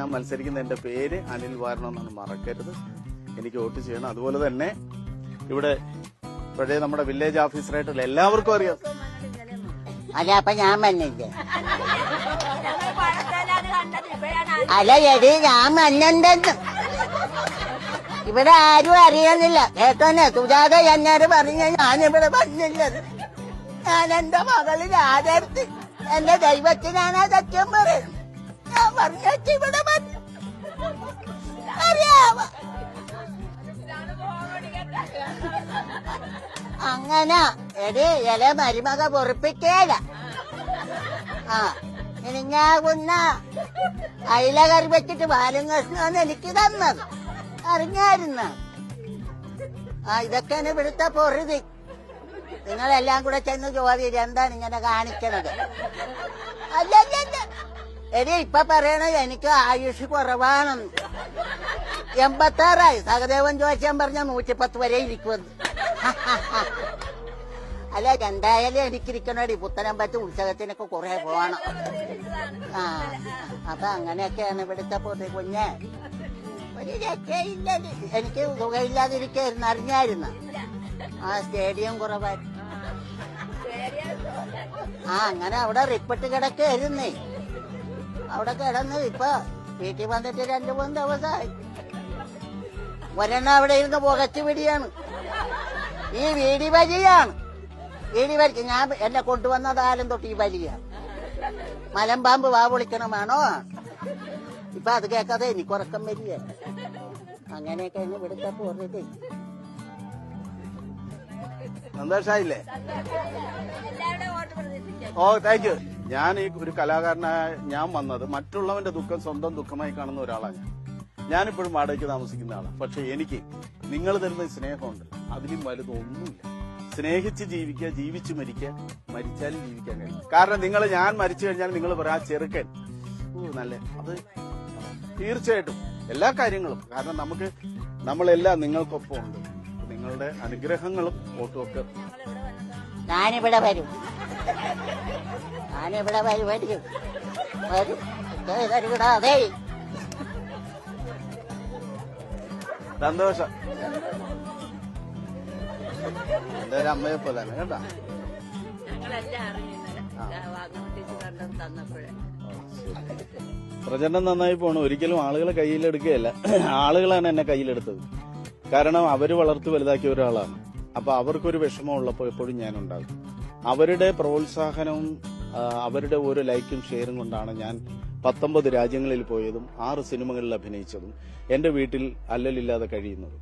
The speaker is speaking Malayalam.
ഞാൻ മത്സരിക്കുന്ന എന്റെ പേര് അനിൽ വാരണം എന്നാണ്, മറക്കരുത്. എനിക്ക് വോട്ട് ചെയ്യണം. അതുപോലെ തന്നെ ഇവിടെ പഴയ നമ്മുടെ വില്ലേജ് ഓഫീസറായിട്ടുള്ള എല്ലാവർക്കും അറിയാം. അല്ല, അപ്പൊ ഞാൻ വന്നില്ലേ? അല്ല എടി, ഞാൻ വന്നിണ്ടെന്ന് ഇവിടെ ആരും അറിയുന്നില്ല കേട്ടോന്നെ. സുജാത എന്നോട് പറഞ്ഞ ഞാനിവിടെ വന്നില്ലത്. ഞാൻ എന്റെ മകളിൽ ആരെടുത്ത് എന്റെ ദൈവത്തിനാണ് സത്യം പറയുന്നത്. ഞാൻ പറഞ്ഞിട്ട് ഇവിടെ അറിയാവ. അങ്ങനെ എടി ഇല മരുമക പൊറപ്പിക്കേല. ആ ഇനിങ്ങാകുന്ന അയില കറി വെച്ചിട്ട് പാലും കഷ്ണമെന്ന് എനിക്ക് തന്നത് അറിഞ്ഞായിരുന്ന. ആ ഇതൊക്കെയാണ് ഇവിടുത്തെ പൊറുതി. നിങ്ങളെല്ലാം കൂടെ ചെന്ന് ചോദ്യം എന്താണ് ഇങ്ങനെ കാണിക്കണത്? അല്ലല്ല എടി, ഇപ്പൊ പറയണത് എനിക്ക് ആയുഷ് കുറവാണെന്ന്. 86 സഹദേവൻ ചോദിച്ചാൻ പറഞ്ഞ 110 വരെ ഇരിക്കുമെന്ന്. അല്ല, എന്തായാലും എനിക്കിരിക്കണടി പുത്തനമ്പറ്റ് ഉത്സവത്തിനൊക്കെ കുറെ പോകണം. ആ അപ്പൊ അങ്ങനെയൊക്കെയാണ് ഇവിടുത്തെ പൊതു. കുഞ്ഞെ ഒരു രക്ഷയില്ല. എനിക്ക് സുഖമില്ലാതിരിക്കായിരുന്നു അറിഞ്ഞായിരുന്ന. ആ സ്റ്റേഡിയം കുറവായിരുന്നു. ആ അങ്ങനെ അവിടെ റിപ്പട്ട് കിടക്കായിരുന്നേ. അവിടെ കിടന്ന് ഇപ്പൊ വീട്ടിൽ വന്നിട്ട് 2-3 ദിവസമായി. ഒരെണ്ണം അവിടെ ഇരുന്ന് പുകച്ചു പിടിയാണ്. ഈ വീടി വലിയാണ്. വീടി വലിക്ക് ഞാൻ എന്നെ കൊണ്ടുവന്നതാലും തൊട്ട് ഈ വലിയ മലമ്പാമ്പ് വാ വിളിക്കണമാണോ. ഇപ്പൊ അത് കേൾക്കാതെ എനിക്കുറക്കം വരിക. അങ്ങനെയൊക്കെ ഇവിടുത്തെ പോയത്. സന്തോഷായില്ലേ? ഓ താങ്ക് യു. ഞാൻ ഈ ഒരു കലാകാരനായ ഞാൻ വന്നത് മറ്റുള്ളവന്റെ ദുഃഖം സ്വന്തം ദുഃഖമായി കാണുന്ന ഒരാളാണ് ഞാനിപ്പോഴും വാടകയ്ക്ക് താമസിക്കുന്ന ആളാണ്. പക്ഷെ എനിക്ക് നിങ്ങൾ തരുന്ന സ്നേഹമുണ്ട്, അതിലും വലുതൊന്നുമില്ല. സ്നേഹിച്ച് ജീവിക്കുക, ജീവിച്ചു മരിക്കുക, മരിച്ചാലും ജീവിക്കാൻ കഴിയും. കാരണം ഞാൻ മരിച്ചു കഴിഞ്ഞാൽ നിങ്ങൾ പറയാ ചെറുക്കൻ നല്ല. അത് തീർച്ചയായിട്ടും എല്ലാ കാര്യങ്ങളും. കാരണം നമ്മളെല്ലാം നിങ്ങൾക്കൊപ്പം ഉണ്ട്. നിങ്ങളുടെ അനുഗ്രഹങ്ങളും വോട്ടും ഒക്കെ. ഞാനിവിടെ വരും. അതെ സന്തോഷം. എന്റെ ഒരു അമ്മയെ പോലെ തന്നെ കേട്ടാ. പ്രചരണം നന്നായി പോണു. ഒരിക്കലും ആളുകളെ കയ്യിലെടുക്കുകയല്ല, ആളുകളാണ് എന്നെ കയ്യിലെടുത്തത്. കാരണം അവര് വളർത്തി വലുതാക്കിയ ഒരാളാണ്. അപ്പൊ അവർക്കൊരു വിഷമം ഉള്ളപ്പോൾ എപ്പോഴും ഞാനുണ്ടാകും. അവരുടെ പ്രോത്സാഹനവും അവരുടെ ഓരോ ലൈക്കും ഷെയറും കൊണ്ടാണ് ഞാൻ 19 രാജ്യങ്ങളിൽ പോയതും 6 സിനിമകളിൽ അഭിനയിച്ചതും എന്റെ വീട്ടിൽ അല്ലലില്ലാതെ കഴിയുന്നതും.